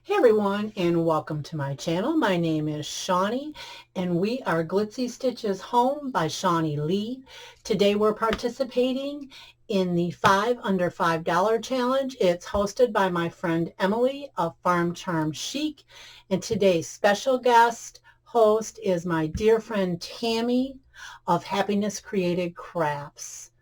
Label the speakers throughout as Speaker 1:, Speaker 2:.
Speaker 1: Hey everyone, and welcome to my channel. My name is Shawnee and we are Glitzy Stitches Home by Shawnee Lee. Today we're participating in the 5 under $5 challenge. It's hosted by my friend Emily of Charm Chic, and today's special guest host is my dear friend Tammy of Happiness Created Crafts.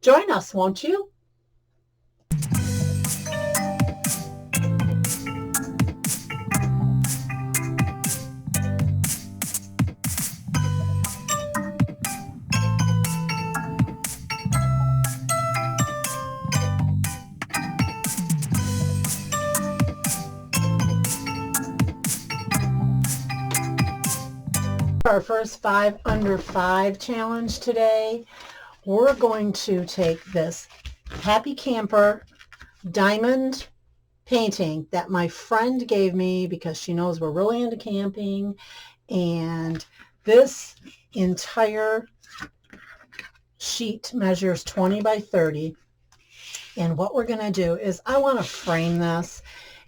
Speaker 1: Join us, won't you? Our first 5 under 5 challenge today. We're going to take this Happy Camper diamond painting that my friend gave me because she knows we're really into camping, and this entire sheet measures 20 by 30. And what we're going to do is I want to frame this.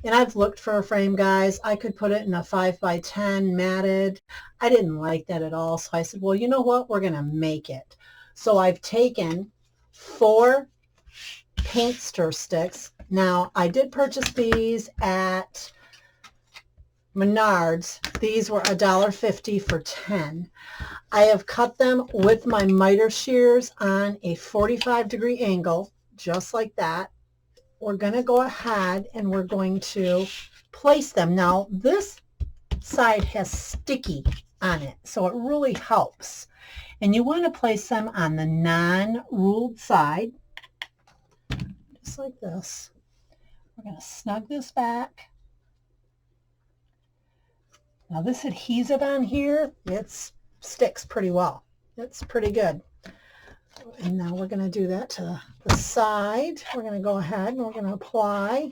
Speaker 1: And I've looked for a frame, guys. I could put it in a 5 by 10 matted. I didn't like that at all. So I said, well, you know what? We're going to make it. So I've taken 4 paint stir sticks. Now, I did purchase these at Menards. These were $1.50 for 10. I have cut them with my miter shears on a 45-degree angle, just like that. We're going to go ahead and we're going to place them. Now, this side has sticky on it, so it really helps. And you want to place them on the non-ruled side, just like this. We're going to snug this back. Now, this adhesive on here, it sticks pretty well. It's pretty good. And now we're going to do that to the side. We're going to go ahead and we're going to apply.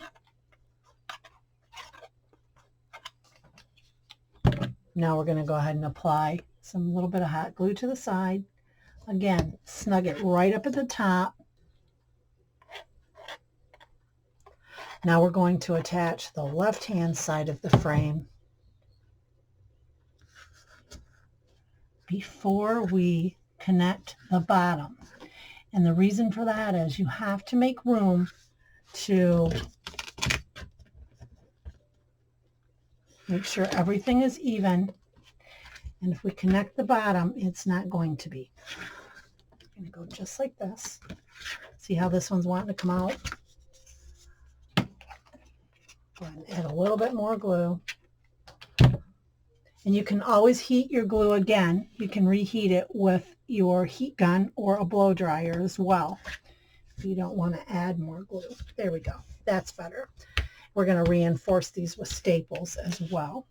Speaker 1: Now we're going to go ahead and apply some little bit of hot glue to the side. Again, snug it right up at the top. Now we're going to attach the left-hand side of the frame before we connect the bottom. And the reason for that is you have to make room to make sure everything is even. And if we connect the bottom, it's not going to be. I'm going to go just like this. See how this one's wanting to come out? Go ahead and add a little bit more glue. And you can always heat your glue again. You can reheat it with your heat gun or a blow dryer as well if you don't want to add more glue. There we go. That's better. We're going to reinforce these with staples as well.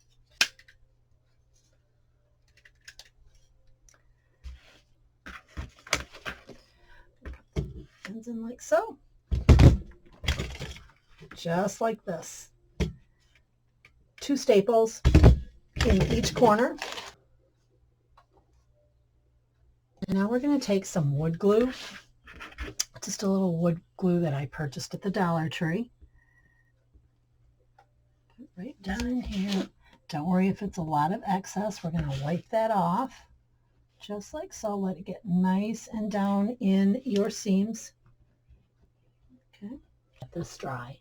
Speaker 1: Ends in like so. Just like this. 2 staples in each corner. And now we're going to take some wood glue, just a little wood glue that I purchased at the Dollar Tree. Put it right down in here. Don't worry if it's a lot of excess. We're going to wipe that off, just like so. Let it get nice and down in your seams. Okay, let this dry.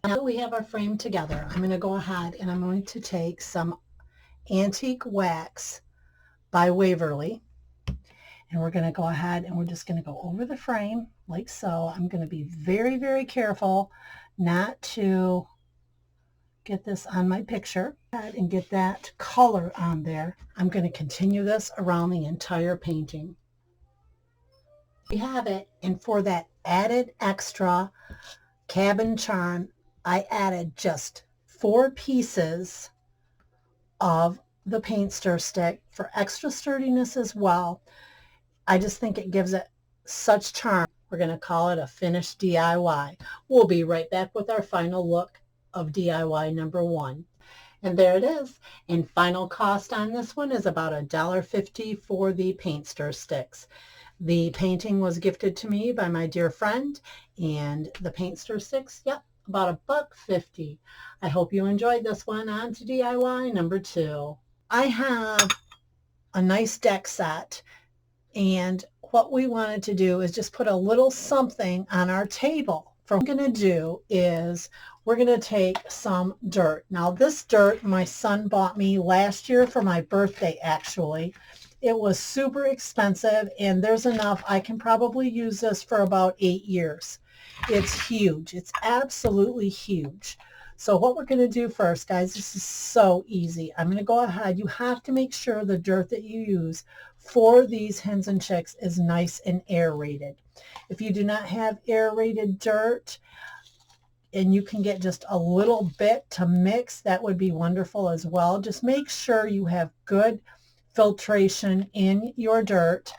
Speaker 1: Now that we have our frame together, I'm going to go ahead and I'm going to take some Antique Wax by Waverly, and we're going to go ahead and we're just going to go over the frame like so. I'm going to be very, very careful not to get this on my picture and get that color on there. I'm going to continue this around the entire painting. We have it, and for that added extra cabin charm, I added just 4 pieces of the paint stir stick for extra sturdiness as well. I just think it gives it such charm. We're going to call it a finished DIY. We'll be right back with our final look of DIY number 1. And there it is. And final cost on this one is about $1.50 for the paint stir sticks. The painting was gifted to me by my dear friend, and the paint stir sticks, yep, about $1.50. I hope you enjoyed this one. On to DIY number 2. I have a nice deck set, and what we wanted to do is just put a little something on our table. What we're going to do is we're going to take some dirt. Now this dirt my son bought me last year for my birthday actually. It was super expensive, and there's enough. I can probably use this for about 8 years. It's huge. It's absolutely huge. So what we're going to do first, guys, this is so easy. I'm going to go ahead. You have to make sure the dirt that you use for these hens and chicks is nice and aerated. If you do not have aerated dirt and you can get just a little bit to mix, that would be wonderful as well. Just make sure you have good filtration in your dirt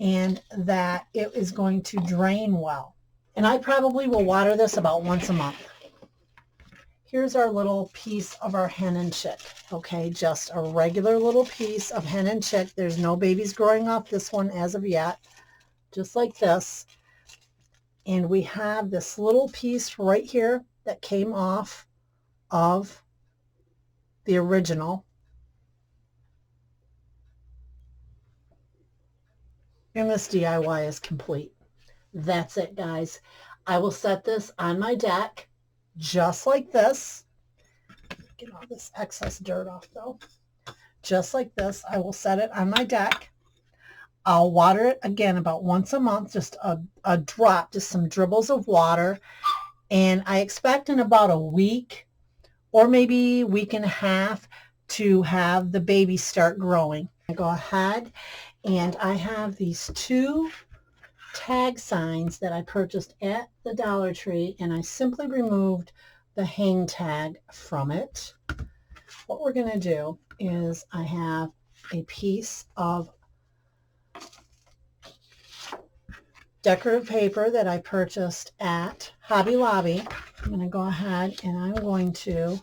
Speaker 1: and that it is going to drain well. And I probably will water this about once a month. Here's our little piece of our hen and chick. Okay, just a regular little piece of hen and chick. There's no babies growing off this one as of yet. Just like this. And we have this little piece right here that came off of the original. And this DIY is complete. That's it, guys. I will set this on my deck just like this. Get all this excess dirt off though. Just like this. I will set it on my deck. I'll water it again about once a month, just a drop, just some dribbles of water. And I expect in about a week or maybe a week and a half to have the baby start growing. I go ahead and I have these 2 tag signs that I purchased at the Dollar Tree, and I simply removed the hang tag from it. What we're going to do is I have a piece of decorative paper that I purchased at Hobby Lobby. I'm going to go ahead and I'm going to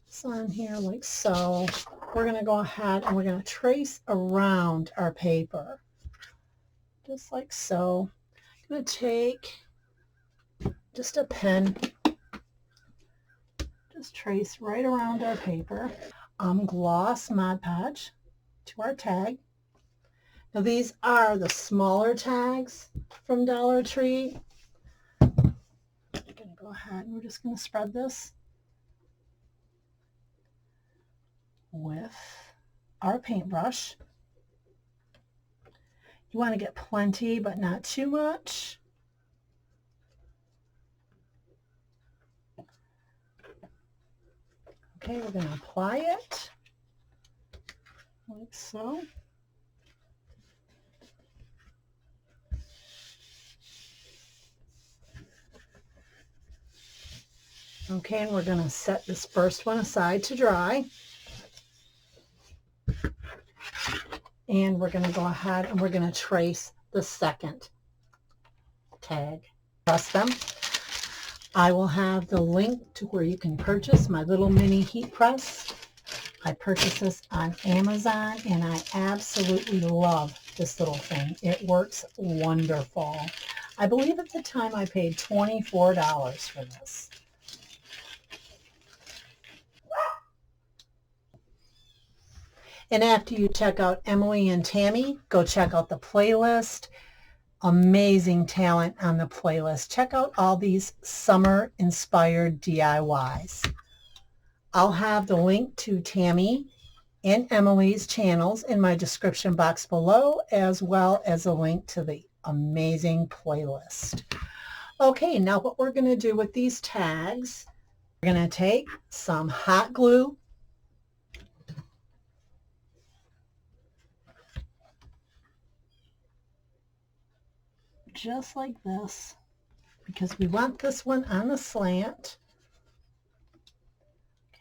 Speaker 1: it's on here like so. We're going to go ahead and we're going to trace around our paper just like so. I'm going to take just a pen, just trace right around our paper. Gloss Mod Podge to our tag. Now these are the smaller tags from Dollar Tree. I'm going to go ahead and we're just going to spread this with our paintbrush. You want to get plenty, but not too much. Okay, we're going to apply it like so. Okay, and we're going to set this first one aside to dry. And we're going to go ahead and we're going to trace the second tag. Press them. I will have the link to where you can purchase my little mini heat press. I purchased this on Amazon and I absolutely love this little thing. It works wonderful. I believe at the time I paid $24 for this. And after you check out Emily and Tammy, go check out the playlist. Amazing talent on the playlist. Check out all these summer-inspired DIYs. I'll have the link to Tammy and Emily's channels in my description box below, as well as a link to the amazing playlist. Okay, now what we're going to do with these tags, we're going to take some hot glue, just like this, because we want this one on the slant.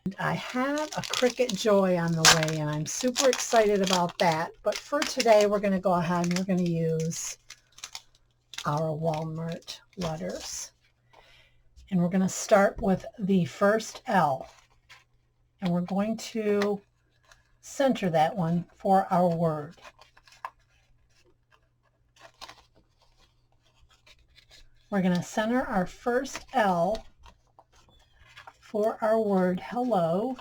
Speaker 1: And I have a Cricut Joy on the way, and I'm super excited about that. But for today, we're going to go ahead and we're going to use our Walmart letters. And we're going to start with the first L. And we're going to center that one for our word. We're going to center our first L for our word hello.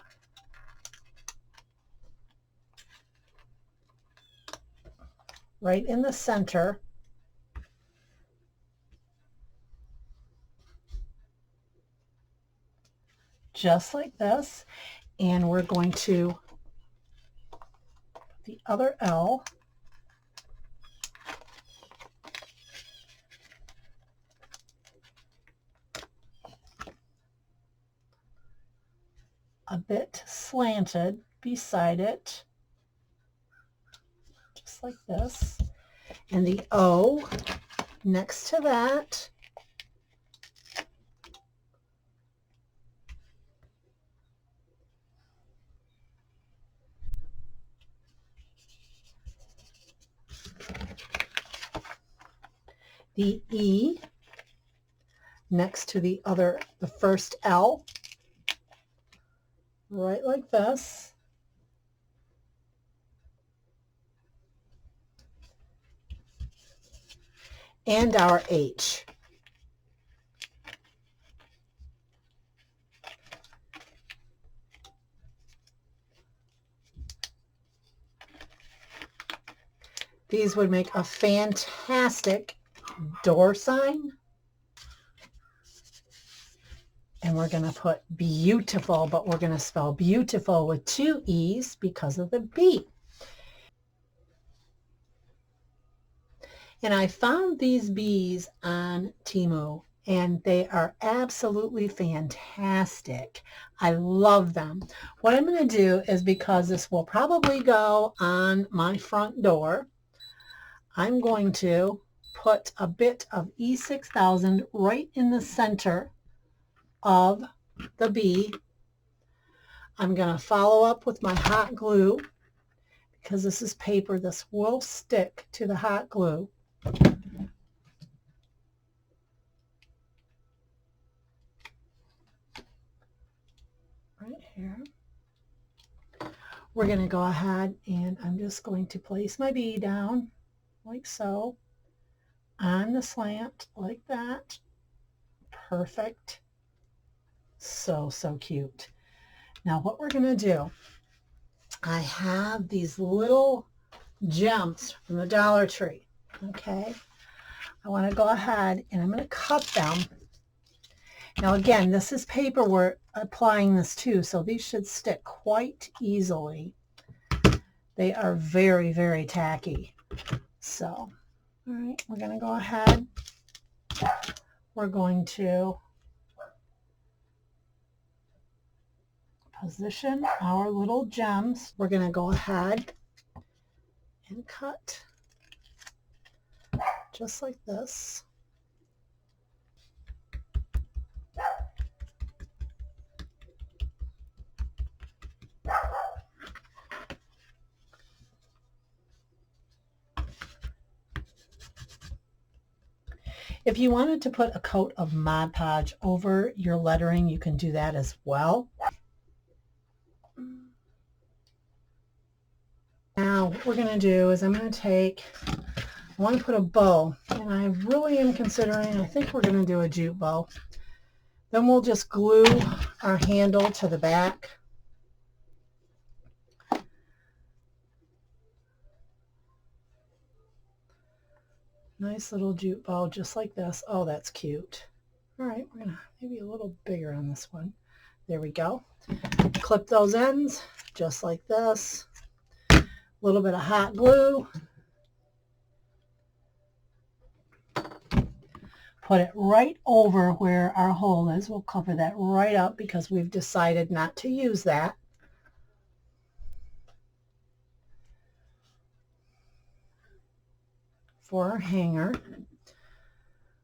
Speaker 1: Right in the center. Just like this. And we're going to put the other L a bit slanted beside it, just like this, and the O next to that. The E next to the first L, right like this. And our H. These would make a fantastic door sign. And we're going to put beautiful, but we're going to spell beautiful with 2 E's because of the B. And I found these bees on Temu, and they are absolutely fantastic. I love them. What I'm going to do is, because this will probably go on my front door, I'm going to put a bit of E6000 right in the center of the bee. I'm going to follow up with my hot glue, because this is paper. This will stick to the hot glue. Right here. We're going to go ahead and I'm just going to place my bee down like so on the slant like that. Perfect. So cute. Now what we're going to do, I have these little gems from the Dollar Tree. Okay. I want to go ahead and I'm going to cut them. Now again, this is paper we're applying this to, so these should stick quite easily. They are very, very tacky. So, all right, we're going to go ahead. We're going to position our little gems. We're going to go ahead and cut just like this. If you wanted to put a coat of Mod Podge over your lettering, you can do that as well. Now what we're going to do is I want to put a bow, and I really am considering, I think we're going to do a jute bow. Then we'll just glue our handle to the back. Nice little jute bow just like this. Oh, that's cute. All right, we're going to maybe a little bigger on this one. There we go. Clip those ends just like this. A little bit of hot glue. Put it right over where our hole is. We'll cover that right up because we've decided not to use that. For our hanger,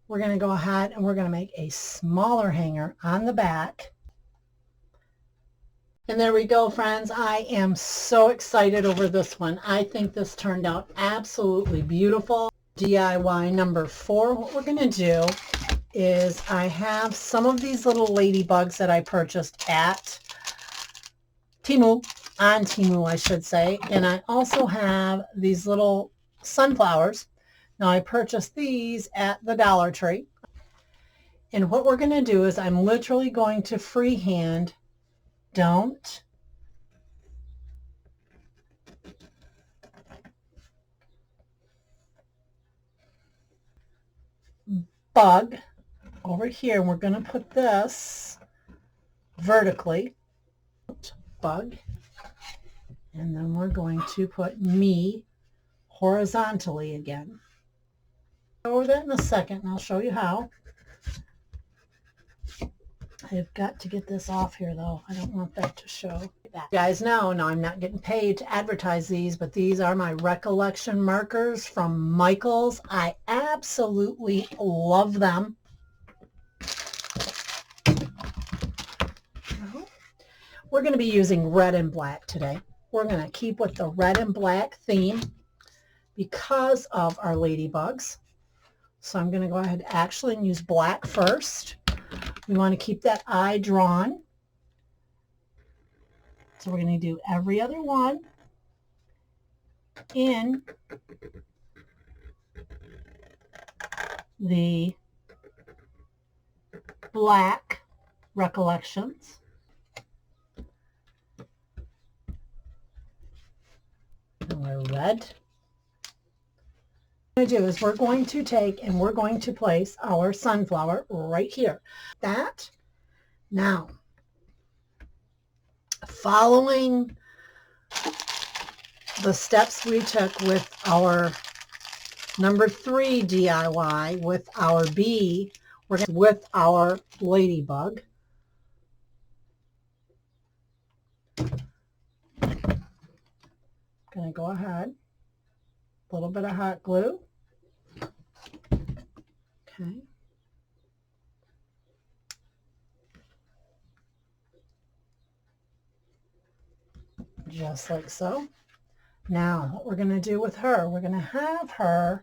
Speaker 1: we're going to go ahead and we're going to make a smaller hanger on the back. And there we go, friends. I am so excited over this one. I think this turned out absolutely beautiful. DIY number 4. What we're going to do is I have some of these little ladybugs that I purchased at Temu, on Temu I should say, and I also have these little sunflowers. Now I purchased these at the Dollar Tree, And what we're going to do is I'm literally going to freehand, don't bug over here. And we're going to put this vertically, bug, and then we're going to put me horizontally again. I'll over that in a second, and I'll show you how. I've got to get this off here, though. I don't want that to show. You guys know, no, I'm not getting paid to advertise these, but these are my recollection markers from Michaels. I absolutely love them. We're going to be using red and black today. We're going to keep with the red and black theme because of our ladybugs. So I'm going to go ahead actually and use black first. We want to keep that eye drawn. So we're going to do every other one in the black recollections. And we're red. What we're going to do is we're going to take and we're going to place our sunflower right here. That. Now, following the steps we took with our number 3 DIY with our bee, we're going to, with our ladybug. Going to go ahead, a little bit of hot glue. Okay. Just like so. Now, what we're going to do with her, we're going to have her,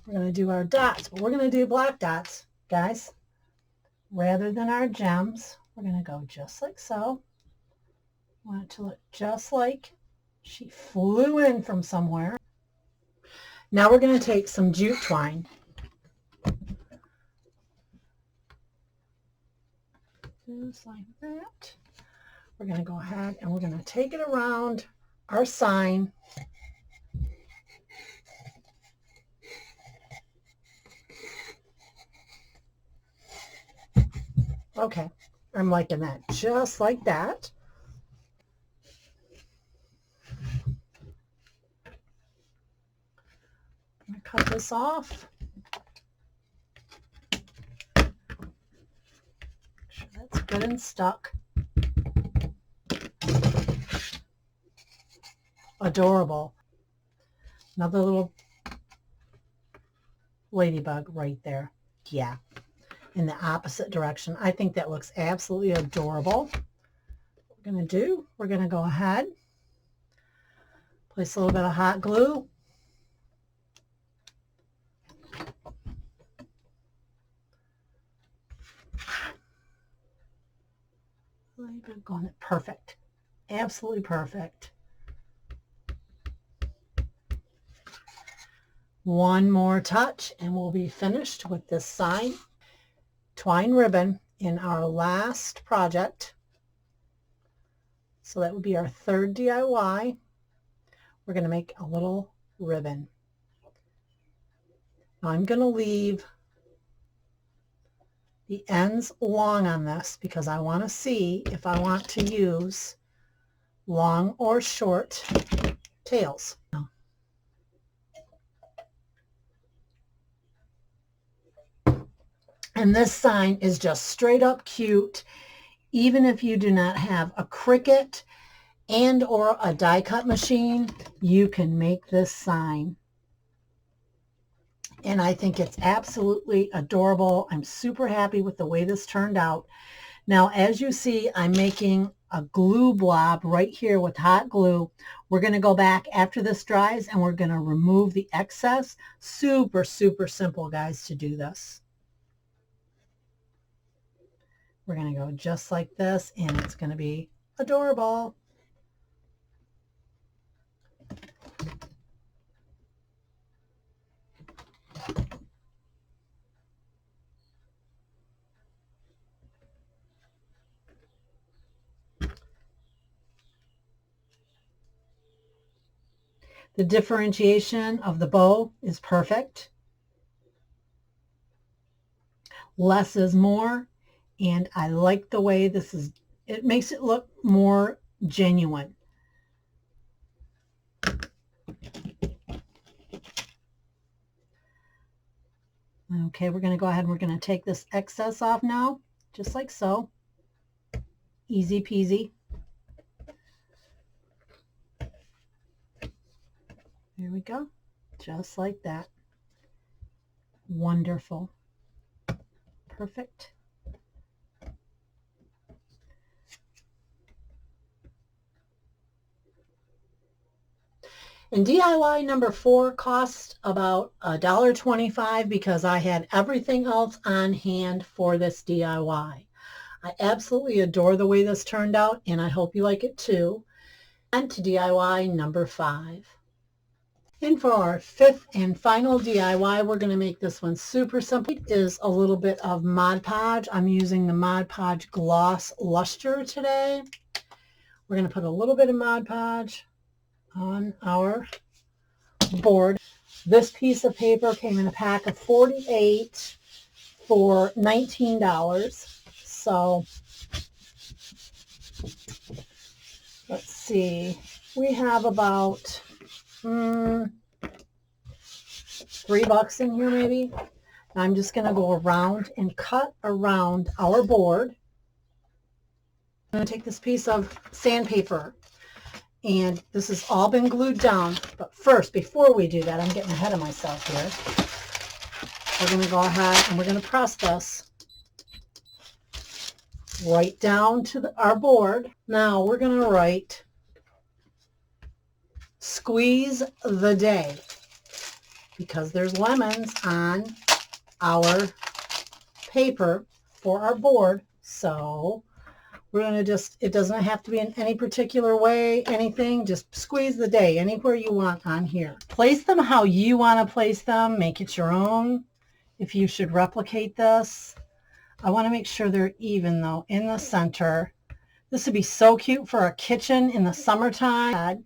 Speaker 1: we're going to do our dots, but we're going to do black dots, guys. Rather than our gems, we're going to go just like so. I want it to look just like she flew in from somewhere. Now we're going to take some jute twine. Just like that. We're going to go ahead and we're going to take it around our sign. Okay, I'm liking that. Just like that. I'm going to cut this off. Make sure that's good and stuck. Adorable. Another little ladybug right there. Yeah, in the opposite direction. I think that looks absolutely adorable. What we're going to do, we're going to go ahead, place a little bit of hot glue. Going perfect. Absolutely perfect. One more touch and we'll be finished with this sign. Twine ribbon in our last project. So that would be our 3rd DIY. We're going to make a little ribbon. Now I'm going to leave the ends long on this because I want to see if I want to use long or short tails. And this sign is just straight up cute. Even if you do not have a Cricut and or a die cut machine, you can make this sign. And I think it's absolutely adorable. I'm super happy with the way this turned out. Now, as you see, I'm making a glue blob right here with hot glue. We're going to go back after this dries and we're going to remove the excess. Super, super simple, guys, to do this. We're going to go just like this, and it's going to be adorable. The differentiation of the bow is perfect. Less is more, and I like the way this is, it makes it look more genuine. Okay, we're going to go ahead and we're going to take this excess off now, just like so. Easy peasy. There we go, just like that. Wonderful. Perfect. And DIY number 4 cost about $1.25 because I had everything else on hand for this DIY. I absolutely adore the way this turned out, and I hope you like it too. And to DIY number 5. And for our 5th and final DIY, we're going to make this one super simple. It is a little bit of Mod Podge. I'm using the Mod Podge Gloss Luster today. We're going to put a little bit of Mod Podge on our board. This piece of paper came in a pack of 48 for $19. So let's see, we have about $3 in here maybe. I'm just going to go around and cut around our board. I'm going to take this piece of sandpaper, and this has all been glued down. But first, before we do that, I'm getting ahead of myself here. We're going to go ahead and we're going to press this right down to our board. Now we're going to write, squeeze the day, because there's lemons on our paper for our board. So we're going to just, it doesn't have to be in any particular way, anything, just squeeze the day anywhere you want on here. Place them how you want to place them. Make it your own. If you should replicate this, I want to make sure they're even though in the center. This would be so cute for a kitchen in the summertime.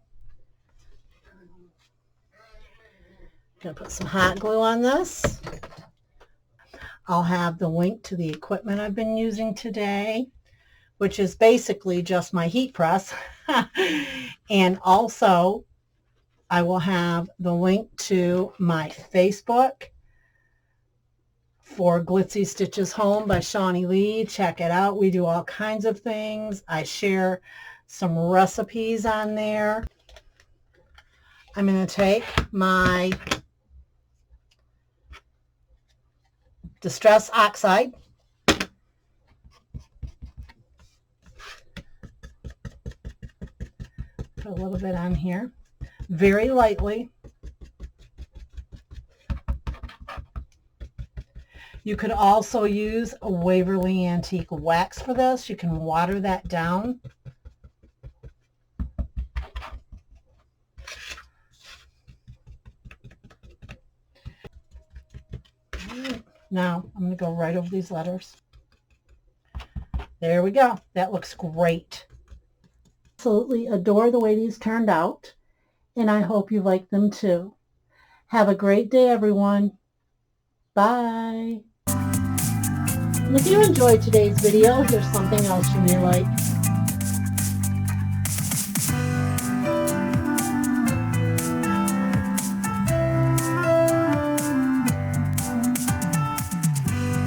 Speaker 1: Going to put some hot glue on this. I'll have the link to the equipment I've been using today, which is basically just my heat press. And also I will have the link to my Facebook for Glitzy Stitches Home by Shawnee Lee. Check it out. We do all kinds of things. I share some recipes on there. I'm going to take my Distress Oxide. Put a little bit on here, very lightly. You could also use a Waverly Antique Wax for this. You can water that down. Now I'm going to go right over these letters. There we go. That looks great. Absolutely adore the way these turned out, and I hope you like them too. Have a great day, everyone. Bye. And if you enjoyed today's video, here's something else you may like.